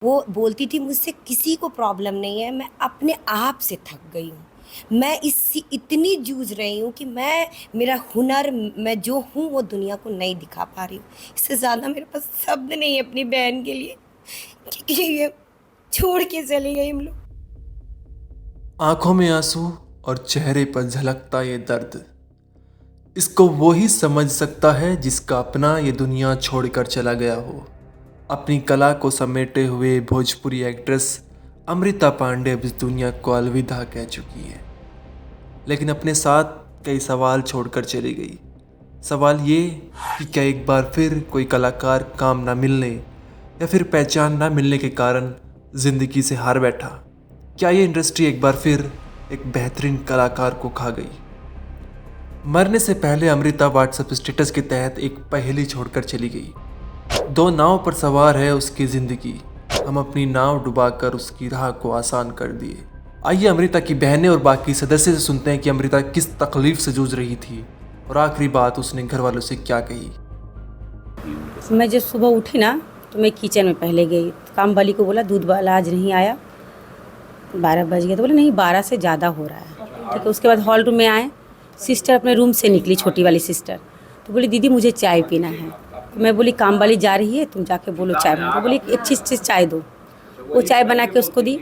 वो बोलती थी मुझसे किसी को प्रॉब्लम नहीं है, मैं अपने आप से थक गई हूँ। मैं इससे इतनी जूझ रही हूँ कि मेरा हुनर, मैं जो हूँ वो दुनिया को नहीं दिखा पा रही हूँ। इससे ज़्यादा मेरे पास शब्द नहीं है अपनी बहन के लिए कि ये छोड़ के चली गई हम लोग। आंखों में आंसू और चेहरे पर झलकता ये दर्द, इसको वो ही समझ सकता है जिसका अपना ये दुनिया छोड़कर चला गया हो। अपनी कला को समेटे हुए भोजपुरी एक्ट्रेस अमृता पांडे अब इस दुनिया को अलविदा कह चुकी है, लेकिन अपने साथ कई सवाल छोड़कर चली गई। सवाल ये कि क्या एक बार फिर कोई कलाकार काम ना मिलने या फिर पहचान ना मिलने के कारण ज़िंदगी से हार बैठा? क्या ये इंडस्ट्री एक बार फिर एक बेहतरीन कलाकार को खा गई? मरने से पहले अमृता व्हाट्सएप स्टेटस के तहत एक पहेली छोड़कर चली गई। दो नाव पर सवार है उसकी ज़िंदगी, हम अपनी नाव डुबाकर उसकी राह को आसान कर दिए। आइए अमृता की बहनें और बाकी सदस्य से सुनते हैं कि अमृता किस तकलीफ से जूझ रही थी और आखिरी बात उसने घर वालों से क्या कही। मैं जब सुबह उठी ना तो मैं किचन में पहले गई, काम वाली को बोला दूध वाला आज नहीं आया, 12 बज गया। तो बोले नहीं 12 से ज़्यादा हो रहा है। ठीक है, उसके बाद हॉल रूम में आए, सिस्टर अपने रूम से निकली, छोटी वाली सिस्टर, तो बोली दीदी मुझे चाय पीना है। तो मैं बोली काम वाली जा रही है, तुम जाके बोलो चाय बना। तो बोली एक चीज़ चाय दो। वो चाय बना के उसको दी,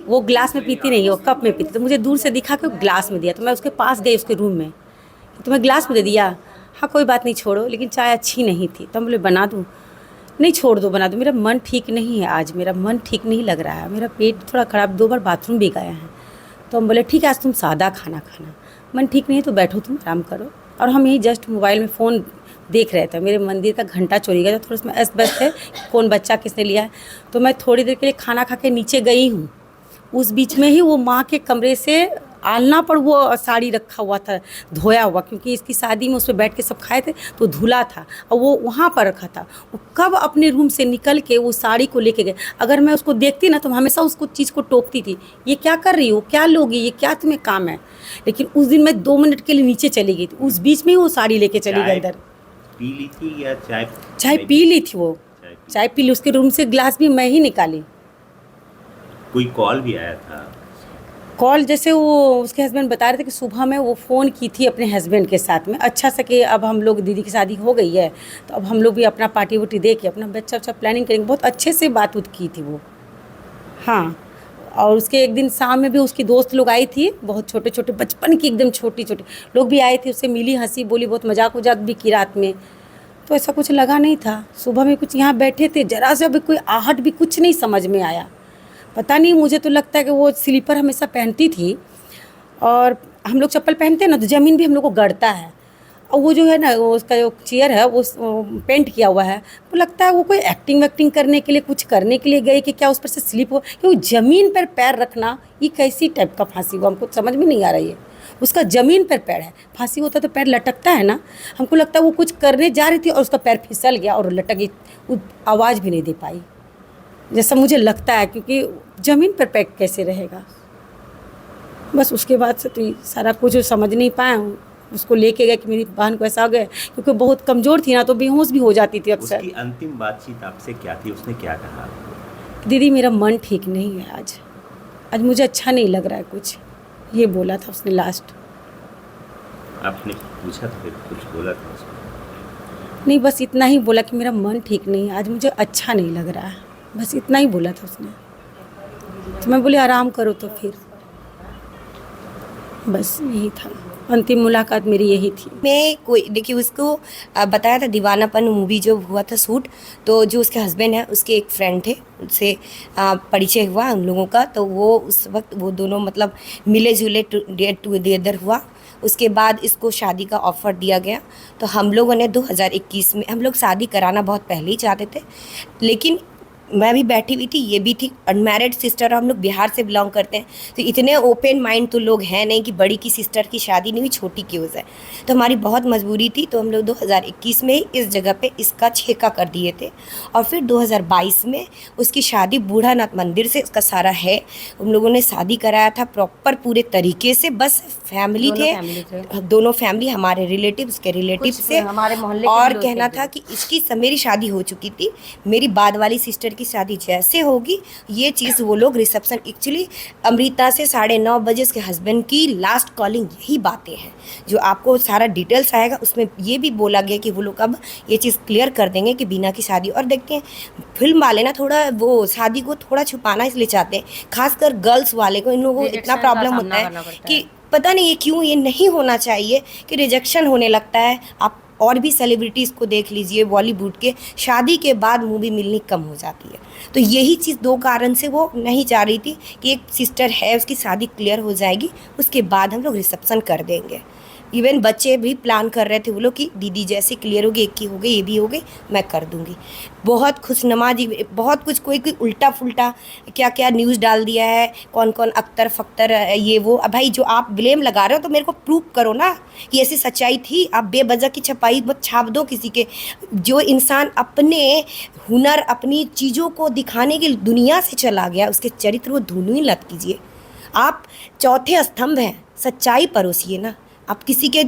वो ग्लास में पीती नहीं, वो कप में पीती। तो मुझे दूर से दिखा कि वो ग्लास में दिया, तो मैं उसके पास गई उसके रूम में, तुम्हें ग्लास में दे दिया? हाँ कोई बात नहीं छोड़ो, लेकिन चाय अच्छी नहीं थी। तो हम बोले बना दूँ? नहीं छोड़ दो बना दो, मेरा मन ठीक नहीं है आज, मेरा मन ठीक नहीं लग रहा है, मेरा पेट थोड़ा ख़राब, 2 बार बाथरूम भी गया है। तो हम बोले ठीक है आज तुम सादा खाना खाना, मन ठीक नहीं है तो बैठो तुम आराम करो। और हम यही जस्ट मोबाइल में फ़ोन देख रहे थे, मेरे मंदिर का घंटा चोरी गया, तो थोड़ा उसमें अस्त व्यस्त है कौन बच्चा किसने लिया है। तो मैं थोड़ी देर के लिए खाना खा के नीचे गई हूँ, उस बीच में ही वो माँ के कमरे से आलना पर वो साड़ी रखा हुआ था धोया हुआ, क्योंकि इसकी शादी में उस पर बैठ के सब खाए थे तो धुला था और वो वहाँ पर रखा था। वो कब अपने रूम से निकल के वो साड़ी को लेके गए। अगर मैं उसको देखती ना तो हमेशा उसको चीज़ को टोकती थी, ये क्या कर रही हो, क्या लोगी, ये क्या तुम्हें काम है। लेकिन उस दिन मैं 2 मिनट के लिए नीचे चली गई थी, उस बीच में ही वो साड़ी लेके चली गई अंदर। पी ली थी या चाय पी ली थी वो, चाय पी ली, उसके रूम से ग्लास भी मैं ही निकाली। कोई कॉल भी आया था? कॉल जैसे वो उसके हस्बैंड बता रहे थे कि सुबह में वो फ़ोन की थी अपने हस्बैंड के साथ में, अच्छा सा कि अब हम लोग, दीदी की शादी हो गई है तो अब हम लोग भी अपना पार्टी वार्टी दे के अपना बच्चा प्लानिंग करेंगे। बहुत अच्छे से बात उत की थी वो। हाँ, और उसके एक दिन शाम में भी उसकी दोस्त लोग आई थी, बहुत छोटे छोटे बचपन की एकदम छोटी छोटी लोग भी आए थे, उससे मिली, हंसी बोली, बहुत मजाक उजाक भी की रात में। तो ऐसा कुछ लगा नहीं था। सुबह में कुछ यहाँ बैठे थे, जरा सा भी कोई आहट भी कुछ नहीं समझ में आया। पता नहीं, मुझे तो लगता है कि वो स्लीपर हमेशा पहनती थी और हम लोग चप्पल पहनते हैं ना तो ज़मीन भी हम लोग को गड़ता है। और वो जो है ना, वो उसका जो चेयर है वो पेंट किया हुआ है, वो लगता है वो कोई एक्टिंग वैक्टिंग करने के लिए, कुछ करने के लिए गए कि क्या उस पर से स्लिप हो, कि वो ज़मीन पर पैर रखना ये कैसी टाइप का फांसी हुआ, हमको समझ में नहीं आ रही है। उसका ज़मीन पर पैर है, फांसी होता तो पैर लटकता है ना। हमको लगता है वो कुछ करने जा रही थी और उसका पैर फिसल गया और लटक गई, वो आवाज़ भी नहीं दे पाई जैसा मुझे लगता है, क्योंकि ज़मीन पर पैर कैसे रहेगा। बस उसके बाद से तो ये सारा कुछ समझ नहीं पाया हूँ। उसको लेके गए कि मेरी बहन को ऐसा हो गया, क्योंकि बहुत कमज़ोर थी ना तो बेहोश भी हो जाती थी अक्सर। उसकी अंतिम बातचीत आपसे क्या थी? उसने क्या कहा? दीदी मेरा मन ठीक नहीं है आज मुझे अच्छा नहीं लग रहा है कुछ, ये बोला था उसने लास्ट। आपने पूछा तो फिर कुछ बोला था उसको? नहीं, बस इतना ही बोला कि मेरा मन ठीक नहीं है आज, मुझे अच्छा नहीं लग रहा है, बस इतना ही बोला था उसने। तो मैं बोली आराम करो, तो फिर बस यही था, अंतिम मुलाकात मेरी यही थी। मैं कोई देखिए उसको बताया था दीवानापन मूवी जो हुआ था शूट, तो जो उसके हस्बैंड है उसके एक फ्रेंड थे, उससे परिचय हुआ उन लोगों का। तो वो उस वक्त वो दोनों मतलब मिले जुले टुगेदर हुआ। उसके बाद इसको शादी का ऑफ़र दिया गया। तो हम लोगों ने 2021 में, हम लोग शादी कराना बहुत पहले ही चाहते थे, लेकिन मैं भी बैठी हुई थी, ये भी थी, अनमैरिड सिस्टर, हम लोग बिहार से बिलोंग करते हैं तो इतने ओपन माइंड तो लोग हैं नहीं कि बड़ी की सिस्टर की शादी नहीं हुई, छोटी की हो जाए। तो हमारी बहुत मजबूरी थी, तो हम लोग 2021 में ही इस जगह पे इसका छेका कर दिए थे। और फिर 2022 में उसकी शादी बूढ़ानाथ मंदिर से, उसका सारा है, हम लोगों ने शादी कराया था प्रॉपर पूरे तरीके से। बस फैमिली थे, दोनों फैमिली, हमारे रिलेटिव, उसके रिलेटिव से, हमारे मोहल्ले और कहना था कि इसकी मेरी शादी हो चुकी थी, मेरी बाद वाली सिस्टर की की शादी जैसे होगी ये चीज़ वो लोग रिसेप्शन, एक्चुअली अमृता से 9:30 बजे उसके हस्बैंड की लास्ट कॉलिंग यही बातें हैं जो आपको सारा डिटेल्स आएगा, उसमें ये भी बोला गया कि वो लोग अब ये चीज़ क्लियर कर देंगे कि बीना की शादी। और देखते हैं फिल्म वाले ना थोड़ा वो शादी को थोड़ा छुपाना इसलिए चाहते हैं, खासकर गर्ल्स वाले को, इन लोगों को इतना प्रॉब्लम होता है कि पता नहीं ये क्यों, ये नहीं होना चाहिए कि रिजेक्शन होने लगता है। आप और भी सेलिब्रिटीज़ को देख लीजिए बॉलीवुड के, शादी के बाद मूवी मिलनी कम हो जाती है। तो यही चीज़ 2 कारण से वो नहीं चाह रही थी कि एक सिस्टर है उसकी शादी क्लियर हो जाएगी, उसके बाद हम लोग रिसेप्शन कर देंगे। इवन बच्चे भी प्लान कर रहे थे वो लोग कि दीदी जैसे क्लियर होगी, एक की हो गई, ये भी हो गई, मैं कर दूंगी। बहुत खुशनमाजी, बहुत कुछ, कोई कोई उल्टा फुल्टा क्या क्या न्यूज़ डाल दिया है, कौन कौन अख्तर फख्तर ये वो। अब भाई जो आप ब्लेम लगा रहे हो तो मेरे को प्रूव करो ना कि ऐसी सच्चाई थी। आप बेवजह की छपाई मत छाप दो किसी के। जो इंसान अपने हुनर, अपनी चीज़ों को दिखाने की दुनिया से चला गया, उसके चरित्र को धुनी मत कीजिए। आप चौथे स्तंभ हैं, सच्चाई परोसिए ना। आप किसी के,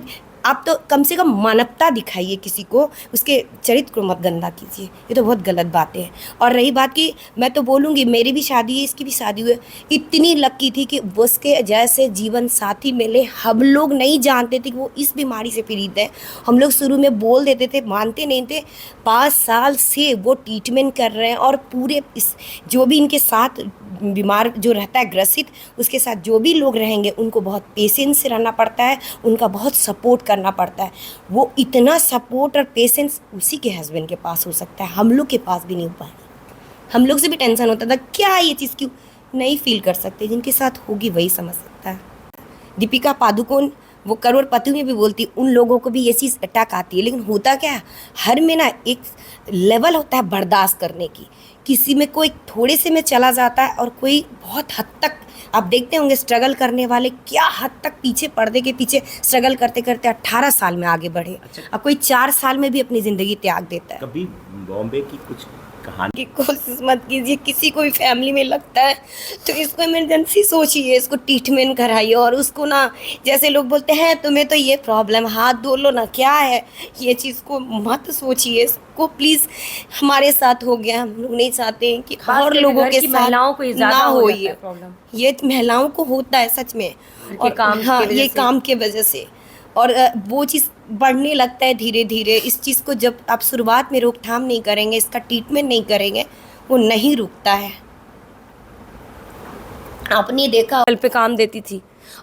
आप तो कम से कम मानवता दिखाइए किसी को, उसके चरित्र को मत गंदा कीजिए। ये तो बहुत गलत बातें हैं। और रही बात कि मैं तो बोलूँगी मेरी भी शादी है, इसकी भी शादी हुई है, इतनी लकी थी कि उसके जैसे जीवन साथी मिले। हम लोग नहीं जानते थे कि वो इस बीमारी से पीड़ित है। हम लोग शुरू में बोल देते थे, मानते नहीं थे। 5 साल से वो ट्रीटमेंट कर रहे हैं और पूरे इस जो भी इनके साथ बीमार जो रहता है ग्रसित, उसके साथ जो भी लोग रहेंगे उनको बहुत पेशेंस से रहना पड़ता है, उनका बहुत सपोर्ट करना पड़ता है। वो इतना सपोर्ट और पेशेंस उसी के हस्बैंड के पास हो सकता है, हम लोग के पास भी नहीं हो पाएगा। हम लोग से भी टेंशन होता था क्या ये चीज़ क्यों नहीं फील कर सकते, जिनके साथ होगी वही समझ सकता है। दीपिका पादुकोण वो करोड़पति में भी बोलती, उन लोगों को भी ये चीज़ अटैक आती है। लेकिन होता क्या है, हर में ना एक लेवल होता है बर्दाश्त करने की। किसी में कोई थोड़े से में चला जाता है और कोई बहुत हद तक, आप देखते होंगे स्ट्रगल करने वाले क्या हद तक पीछे, पर्दे के पीछे स्ट्रगल करते करते 18 साल में आगे बढ़े। और कोई 4 साल में भी अपनी ज़िंदगी त्याग देता है। कभी बॉम्बे की कुछ कहानी की कोशिश मत कीजिए। किसी को भी फैमिली में लगता है तो इसको इमरजेंसी सोचिए, इसको ट्रीटमेंट कराइए। और उसको ना, जैसे लोग बोलते हैं तुम्हें तो ये प्रॉब्लम, हाथ धो लो ना, क्या है, ये चीज़ को मत सोचिए। इसको प्लीज़, हमारे साथ हो गया, हम लोग नहीं चाहते हैं कि और लोगों के साथ महिलाओं को ना हो। ये प्रॉब्लम, ये महिलाओं को होता है सच में, और काम की हाँ, वजह ये से। काम के वजह से। और वो चीज़ बढ़ने लगता है धीरे धीरे। इस चीज़ को जब आप शुरुआत में रोकथाम नहीं करेंगे, इसका ट्रीटमेंट नहीं करेंगे, वो नहीं रुकता है। आपने देखा पे काम देती थी,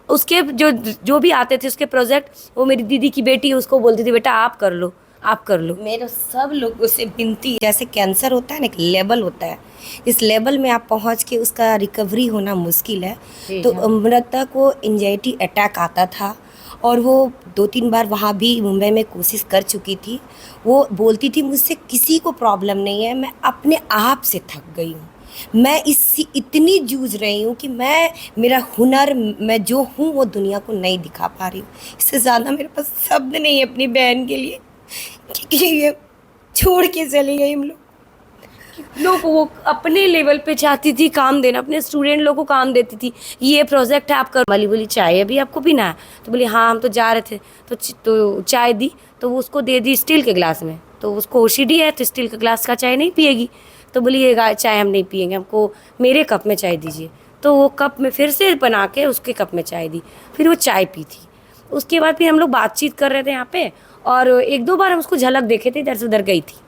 उसके जो भी आते थे उसके प्रोजेक्ट, वो मेरी दीदी की बेटी उसको बोलती थी बेटा आप कर लो, आप कर लो। मेरे सब लोगों से विनती है, जैसे कैंसर होता है ना, एक लेवल होता है, इस लेवल में आप पहुंच के उसका रिकवरी होना मुश्किल है। तो अमृता को एंजाइटी अटैक आता था और वो 2-3 बार वहाँ भी मुंबई में कोशिश कर चुकी थी। वो बोलती थी मुझसे किसी को प्रॉब्लम नहीं है, मैं अपने आप से थक गई हूँ, मैं इससे इतनी जूझ रही हूँ कि मेरा हुनर, मैं जो हूँ वो दुनिया को नहीं दिखा पा रही हूँ। इससे ज़्यादा मेरे पास शब्द नहीं है अपनी बहन के लिए, क्योंकि ये छोड़ के चली गई। हम लोग वो अपने लेवल पे चाहती थी काम देना, अपने स्टूडेंट लोग को काम देती थी, ये प्रोजेक्ट है आप कर। वाली बोली चाय अभी आपको पीना है, तो बोली हाँ हम तो जा रहे थे, तो चाय दी, तो वो उसको दे दी स्टील के गिलास में। तो उसको ओसीडी है तो स्टील के गिलास का चाय नहीं पिएगी, तो बोली ये चाय हम नहीं पिएंगे, हमको मेरे कप में चाय दीजिए। तो वो कप में फिर से बना के उसके कप में चाय दी, फिर वो चाय पी थी। उसके बाद फिर हम लोग बातचीत कर रहे थे यहाँ पे, और 1-2 बार हम उसको झलक देखे थे, इधर से उधर गई थी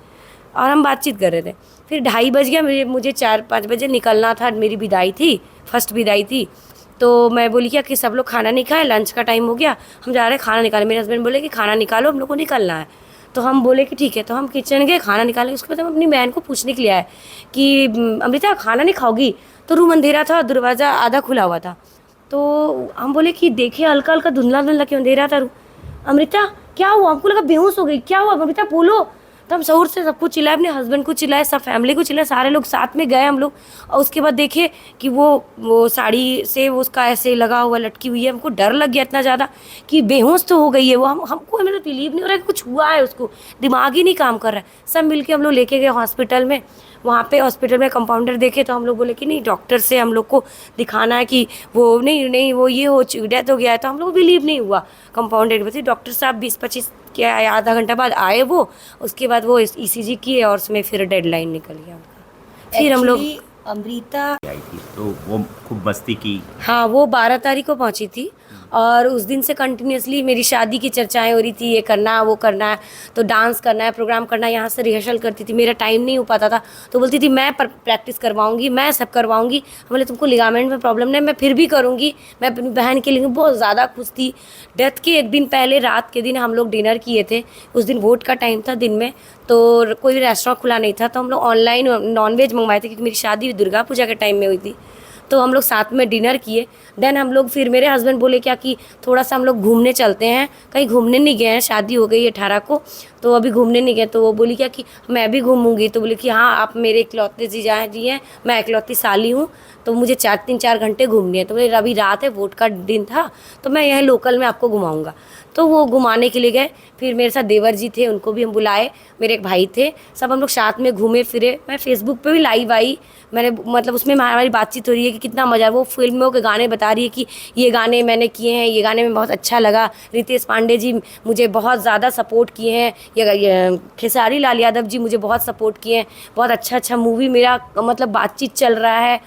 और हम बातचीत कर रहे थे। फिर 2:30 बज गया, मुझे 4-5 बजे निकलना था, मेरी विदाई थी, फर्स्ट विदाई थी। तो मैं बोली क्या कि सब लोग खाना नहीं खाए, लंच का टाइम हो गया, हम जा रहे हैं खाना निकालें। मेरे हस्बैंड बोले कि खाना निकालो, हम लोग को निकलना है। तो हम बोले कि ठीक है, तो हम किचन गए, खाना निकालें। उसके बाद हम अपनी बहन को पूछने के लिए आए कि अमृता खाना नहीं खाओगी? तो रूम अंधेरा था, दरवाज़ा आधा खुला हुआ था। तो हम बोले कि देखिए हल्का हल्का धुंधला धुंधला क्यों अंधेरा था। अमृता क्या हुआ? हमको लगा बेहोश हो गई, क्या हुआ अमृता बोलो। तो हम शौर से सबको चिल्लाए, अपने हस्बैंड को चिल्लाए, सब फैमिली को चिल्लाए, सारे लोग साथ में गए हम लोग। और उसके बाद देखे कि वो साड़ी से वो उसका ऐसे लगा हुआ लटकी हुई है। हमको डर लग गया इतना ज़्यादा कि बेहोश तो हो गई है वो। हमको मतलब बिलीव नहीं हो रहा है कि कुछ हुआ है, उसको दिमाग ही नहीं काम कर रहा है। सब मिलके हम लोग लेके गए हॉस्पिटल में। वहाँ पे हॉस्पिटल में कंपाउंडर देखे तो हम लोग बोले कि नहीं डॉक्टर से हम लोग को दिखाना है कि वो नहीं वो ये हो डेथ हो गया है। तो हम लोग को बिलीव नहीं हुआ। कंपाउंडर बता डॉक्टर साहब 20-25 क्या आधा घंटा बाद आए वो, उसके बाद वो ECG किए और उसमें फिर डेडलाइन निकल गया उनका। फिर हम लोग अमृता, आई थी तो वो खूब मस्ती की। हाँ वो 12 तारीख को पहुंची थी और उस दिन से कंटिन्यूसली मेरी शादी की चर्चाएं हो रही थी, ये करना है वो करना है, तो डांस करना है, प्रोग्राम करना है, यहाँ से रिहर्सल करती थी, मेरा टाइम नहीं हो पाता था, तो बोलती थी मैं प्रैक्टिस करवाऊंगी, मैं सब करवाऊंगी। हम बोले तुमको लिगामेंट में प्रॉब्लम नहीं, मैं फिर भी करूँगी, मैं अपनी बहन के लिए। बहुत ज़्यादा खुश थी। डेथ के एक दिन पहले रात के दिन हम लोग डिनर किए थे, उस दिन वोट का टाइम था दिन में, तो कोई भी रेस्टोरेंट खुला नहीं था, तो हम लोग ऑनलाइन नॉनवेज मंगवाए थे क्योंकि मेरी शादी दुर्गा पूजा के टाइम में हुई थी। तो हम लोग साथ में डिनर किए। देन हम लोग फिर मेरे हस्बैंड बोले क्या कि थोड़ा सा हम लोग घूमने चलते हैं। कहीं घूमने नहीं गए हैं, शादी हो गई 18 को, तो अभी घूमने नहीं गए। तो वो बोली क्या कि मैं भी घूमूंगी। तो बोली कि हाँ आप मेरे इकलौते जीजा जी हैं, मैं इकलौती साली हूँ, तो मुझे 3-4 घंटे घूमनी है। तो बोले अभी रात है, वोट का दिन था, तो मैं यह लोकल में आपको घुमाऊँगा। तो वो घुमाने के लिए गए। फिर मेरे साथ देवर जी थे, उनको भी हम बुलाए, मेरे एक भाई थे, सब हम लोग साथ में घूमे फिरे। मैं फेसबुक पे भी लाइव आई, मैंने मतलब उसमें हमारी बातचीत हो रही है कि कितना मज़ा है। वो फिल्मों के गाने बता रही है कि ये गाने मैंने किए हैं, ये गाने में बहुत अच्छा लगा। रितेश पांडे जी मुझे बहुत ज़्यादा सपोर्ट किए हैं, ये खेसारी लाल यादव जी मुझे बहुत सपोर्ट किए हैं। बहुत अच्छा मूवी मेरा मतलब बातचीत चल रहा है।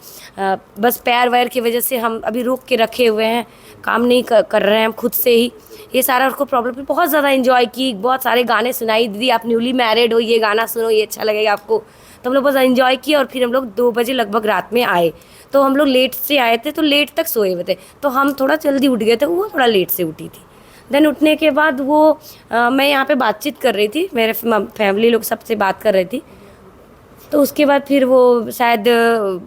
बस पैर वैर की वजह से हम अभी रोक के रखे हुए हैं, काम नहीं कर रहे हैं हम खुद से ही। ये सारा उसको प्रॉब्लम, बहुत ज़्यादा एंजॉय की, बहुत सारे गाने सुनाई, दीदी आप न्यूली मैरिड हो, ये गाना सुनो, ये अच्छा लगेगा आपको। तो हम लोग बस एंजॉय किए और फिर हम लोग 2 बजे लगभग रात में आए। तो हम लोग लेट से आए थे, तो लेट तक सोए हुए थे, तो हम थोड़ा जल्दी उठ गए थे, वो थोड़ा लेट से उठी थी। देन उठने के बाद वो मैं यहाँ पे बातचीत कर रही थी, मेरे फैमिली लोग सबसे बात कर रही थी। तो उसके बाद फिर वो शायद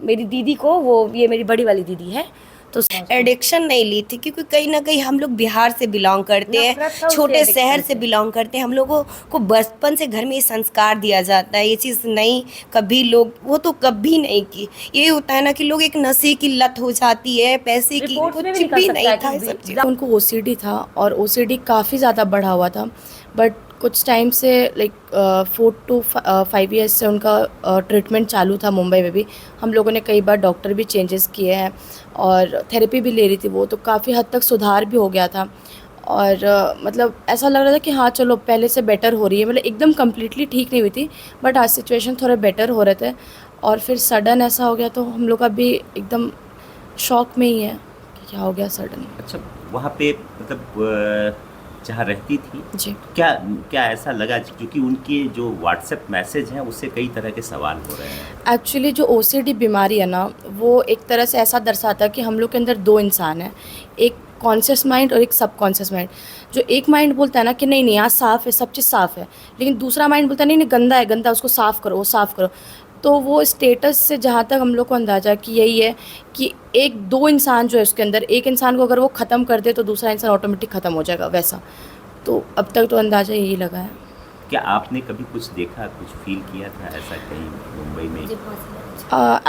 मेरी दीदी को, वो ये मेरी बड़ी वाली दीदी है, तो एडिक्शन नहीं ली थी क्योंकि कहीं ना कहीं हम लोग बिहार से बिलोंग करते हैं, छोटे शहर से बिलोंग करते हैं। हम लोगों को बचपन से घर में ये संस्कार दिया जाता है, ये चीज़ नहीं कभी लोग वो तो कभी नहीं की। ये होता है ना कि लोग एक नशे की लत हो जाती है, पैसे की, कुछ भी नहीं था सब चीज़। उनको ओसीडी था और ओसीडी काफ़ी ज़्यादा बढ़ा हुआ था, बट कुछ टाइम से लाइक 4 to 5 ईयर्स से उनका ट्रीटमेंट चालू था मुंबई में भी। हम लोगों ने कई बार डॉक्टर भी चेंजेस किए हैं और थेरेपी भी ले रही थी वो, तो काफ़ी हद तक सुधार भी हो गया था। और मतलब ऐसा लग रहा था कि हाँ चलो पहले से बेटर हो रही है, मतलब एकदम कम्प्लीटली ठीक नहीं हुई थी, बट आज सिचुएशन थोड़े बेटर हो रहे थे। और फिर सडन ऐसा हो गया, तो हम लोग अभी एकदम शॉक में ही है कि क्या हो गया सडन। अच्छा, वहाँ पे मतलब जहाँ रहती थी जी, क्या क्या ऐसा लगा, क्योंकि उनके जो व्हाट्सएप मैसेज हैं उससे कई तरह के सवाल हो रहे हैं। एक्चुअली जो ओसीडी बीमारी है ना, वो एक तरह से ऐसा दर्शाता है कि हम लोग के अंदर 2 इंसान हैं, एक कॉन्शियस माइंड और एक सब कॉन्शियस माइंड। जो एक माइंड बोलता है ना कि नहीं नहीं यहाँ साफ़ है, सब चीज़ साफ़ है, लेकिन दूसरा माइंड बोलता है नहीं नहीं गंदा है, गंदा, उसको साफ़ करो, वो साफ़ करो। तो वो स्टेटस से जहाँ तक हम लोग को अंदाज़ा कि यही है कि 1-2 इंसान जो है उसके अंदर, एक इंसान को अगर वो ख़त्म कर दे तो दूसरा इंसान ऑटोमेटिक ख़त्म हो जाएगा, वैसा। तो अब तक तो अंदाज़ा यही लगा है। क्या आपने कभी कुछ देखा, कुछ फील किया था ऐसा कहीं मुंबई में?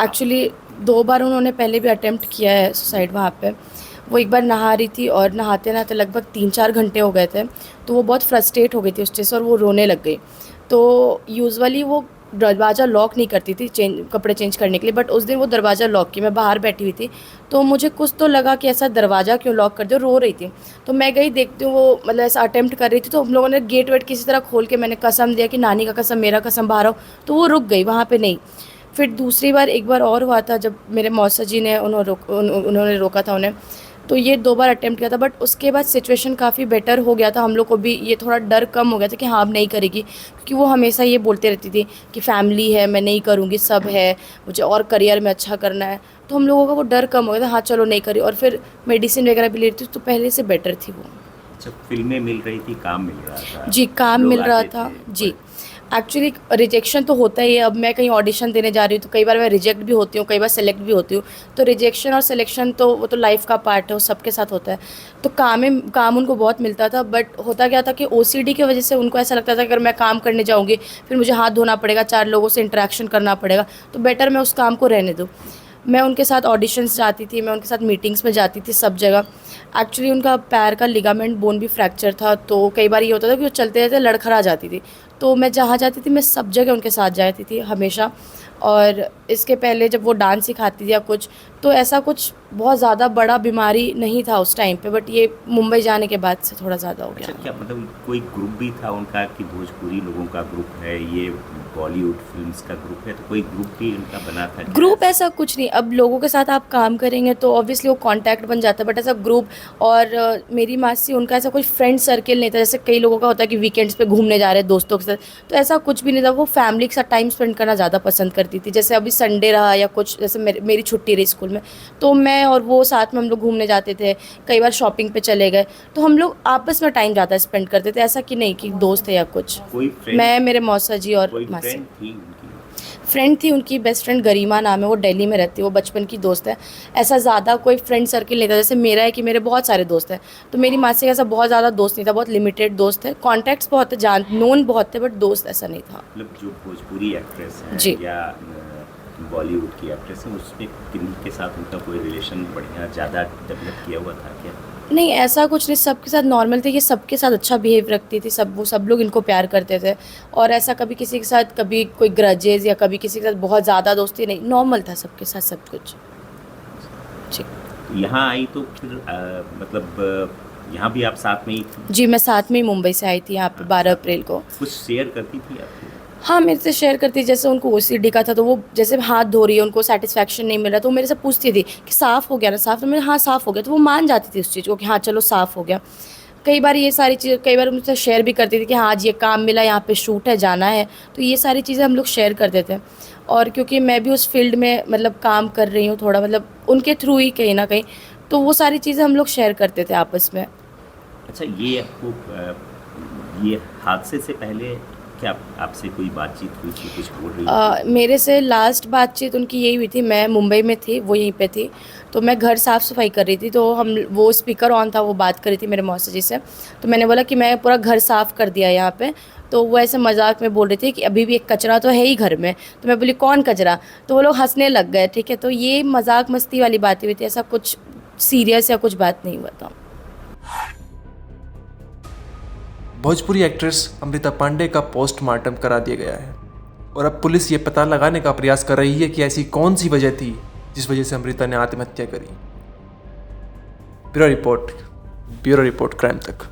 एक्चुअली 2 बार उन्होंने पहले भी अटेम्प्ट किया है सुसाइड वहाँ पे। वो एक बार नहा रही थी और नहाते नहाते लगभग 3-4 घंटे हो गए थे, तो वो बहुत फ्रस्ट्रेट हो गई थी उस चीज़ से और वो रोने लग गई। तो यूजुअली वो दरवाज़ा लॉक नहीं करती थी कपड़े चेंज करने के लिए, बट उस दिन वो दरवाज़ा लॉक की, मैं बाहर बैठी हुई थी, तो मुझे कुछ तो लगा कि ऐसा दरवाज़ा क्यों लॉक कर दिया, रो रही थी। तो मैं गई, देखती हूँ वो मतलब ऐसा अटेम्प्ट कर रही थी, तो हम लोगों ने गेट वेट किसी तरह खोल के मैंने कसम दिया कि नानी का कसम, मेरा कसम, बाहर आओ, तो वो रुक गई वहाँ पर नहीं। फिर दूसरी बार एक बार और हुआ था जब मेरे मौसा जी ने उन्होंने रोका था उन्हें, तो ये 2 बार अटेम्प्ट किया था, बट उसके बाद सिचुएशन काफ़ी बेटर हो गया था। हम लोग को भी ये थोड़ा डर कम हो गया था कि हाँ अब नहीं करेगी, क्योंकि वो हमेशा ये बोलते रहती थी कि फैमिली है, मैं नहीं करूँगी, सब है, मुझे और करियर में अच्छा करना है। तो हम लोगों का वो डर कम हो गया था, हाँ चलो नहीं करी। और फिर मेडिसिन वगैरह भी ले रही थी, तो पहले से बेटर थी वो। अच्छा, फिल्में मिल रही थी, काम मिल रहा था? जी, काम लोग मिल रहा आते था थे, जी। एक्चुअली रिजेक्शन तो होता ही है। अब मैं कहीं ऑडिशन देने जा रही हूँ तो कई बार मैं रिजेक्ट भी होती हूँ, कई बार सेलेक्ट भी होती हूँ। तो रिजेक्शन और सिलेक्शन तो वो तो लाइफ का पार्ट है, वो सबके साथ होता है। तो काम उनको बहुत मिलता था, बट होता क्या था कि ओसीडी की वजह से उनको ऐसा लगता था कि अगर मैं काम करने जाऊँगी फिर मुझे हाथ धोना पड़ेगा, 4 लोगों से इंटरेक्शन करना पड़ेगा, तो बेटर मैं उस काम को रहने दूँ। मैं उनके साथ ऑडिशंस जाती थी, मैं उनके साथ मीटिंग्स में जाती थी, सब जगह। एक्चुअली उनका पैर का लिगामेंट बोन भी फ्रैक्चर था, तो कई बार ये होता था कि वो चलते रहते लड़खड़ा जाती थी। तो मैं जहाँ जाती थी मैं सब जगह उनके साथ जाती थी हमेशा। और इसके पहले जब वो डांस सिखाती थी या कुछ, तो ऐसा कुछ बहुत ज़्यादा बड़ा बीमारी नहीं था उस टाइम पे, बट ये मुंबई जाने के बाद से थोड़ा ज़्यादा हो गया। अच्छा, क्या मतलब कोई ग्रुप भी था उनका कि भोजपुरी लोगों का ग्रुप है, ये बॉलीवुड फिल्म्स का ग्रुप है, तो कोई ग्रुप भी उनका बना था क्या? ग्रुप ऐसा कुछ नहीं, अब लोगों के साथ आप काम करेंगे तो ऑब्वियसली वो कांटेक्ट बन जाता है, बट ऐसा ग्रुप और मेरी मासी उनका ऐसा कोई फ्रेंड सर्किल नहीं था, जैसे कई लोगों का होता है कि वीकेंड्स पे घूमने जा रहे हैं दोस्तों के साथ, तो ऐसा कुछ भी नहीं था। वो फैमिली के साथ टाइम स्पेंड करना ज़्यादा पसंद करती थी। जैसे अभी संडे रहा या कुछ, जैसे मेरी छुट्टी रही स्कूल में, तो मैं और वो साथ में हम लोग घूमने जाते थे, कई बार शॉपिंग पे चले गए, तो हम लोग आपस में टाइम ज़्यादा स्पेंड करते थे, ऐसा कि नहीं कि दोस्त है या कुछ। कोई फ्रेंड, मैं, मेरे मौसा जी और कोई मासी। फ्रेंड थी उनकी? फ्रेंड थी उनकी, बेस्ट फ्रेंड गरिमा नाम है, वो दिल्ली में रहती है, वो बचपन की दोस्त है। ऐसा ज़्यादा कोई फ्रेंड सर्किल नहीं था, जैसे मेरा है कि मेरे बहुत सारे दोस्त हैं, तो मेरी मासी का ऐसा बहुत ज़्यादा दोस्त नहीं था, बहुत लिमिटेड दोस्त है। कॉन्टैक्ट्स बहुत थे, नोन बहुत थे, बट दोस्त ऐसा नहीं था। मतलब जो भोजपुरी एक्ट्रेस जी। है या बॉलीवुड की एक्ट्रेस है, उसमें किन्हीं के साथ उनका कोई रिलेशन बढ़िया ज़्यादा डेवलप किया हुआ था क्या? नहीं, ऐसा कुछ नहीं, सबके साथ नॉर्मल थे, ये सबके साथ अच्छा बिहेव रखती थी, सब लोग इनको प्यार करते थे, और ऐसा कभी किसी के साथ कभी कोई ग्रजेस या कभी किसी के साथ बहुत ज़्यादा दोस्ती नहीं, नॉर्मल था सबके साथ सब कुछ। जी। यहाँ आई तो फिर मतलब यहाँ भी आप साथ में ही थी? जी, मैं साथ में ही मुंबई से आई थी यहाँ पे 12 अप्रैल को। कुछ शेयर करती थी आपको? हाँ, मेरे से शेयर करती, जैसे उनको ओसीडी का था, तो वो जैसे हाथ धो रही है, उनको सेटिस्फेक्शन नहीं मिल रहा, तो वो मेरे से पूछती थी कि साफ़ हो गया ना, साफ़, तो मैं हाँ साफ़ हो गया, तो वो मान जाती थी उस चीज़ को कि हाँ चलो साफ़ हो गया। कई बार ये सारी चीज़, कई बार मुझसे शेयर भी करती थी कि हाँ आज ये काम मिला, यहाँ पे शूट है, जाना है, तो ये सारी चीज़ें हम लोग शेयर करते थे। और क्योंकि मैं भी उस फील्ड में मतलब काम कर रही हूँ थोड़ा, मतलब उनके थ्रू ही कहीं ना कहीं, तो वो सारी चीज़ें हम लोग शेयर करते थे आपस में। अच्छा, ये आपको ये हादसे से पहले क्या आपसे कोई बातचीत हुई थी, कुछ बोल रही थी? मेरे से लास्ट बातचीत उनकी यही हुई थी, मैं मुंबई में थी, वो यहीं पे थी, तो मैं घर साफ़ सफाई कर रही थी, तो वो स्पीकर ऑन था, वो बात कर रही थी मेरे मौसा जी से, तो मैंने बोला कि मैं पूरा घर साफ़ कर दिया यहाँ पे, तो वो ऐसे मजाक में बोल रही थी कि अभी भी एक कचरा तो है ही घर में, तो मैं बोली कौन कचरा, तो वो लोग हंसने लग गए। ठीक है, तो ये मजाक मस्ती वाली बातें हुई थी, ऐसा कुछ सीरियस या कुछ बात नहीं हुआ था। भोजपुरी एक्ट्रेस अमृता पांडे का पोस्टमार्टम करा दिया गया है और अब पुलिस ये पता लगाने का प्रयास कर रही है कि ऐसी कौन सी वजह थी जिस वजह से अमृता ने आत्महत्या करी। ब्यूरो रिपोर्ट क्राइम तक।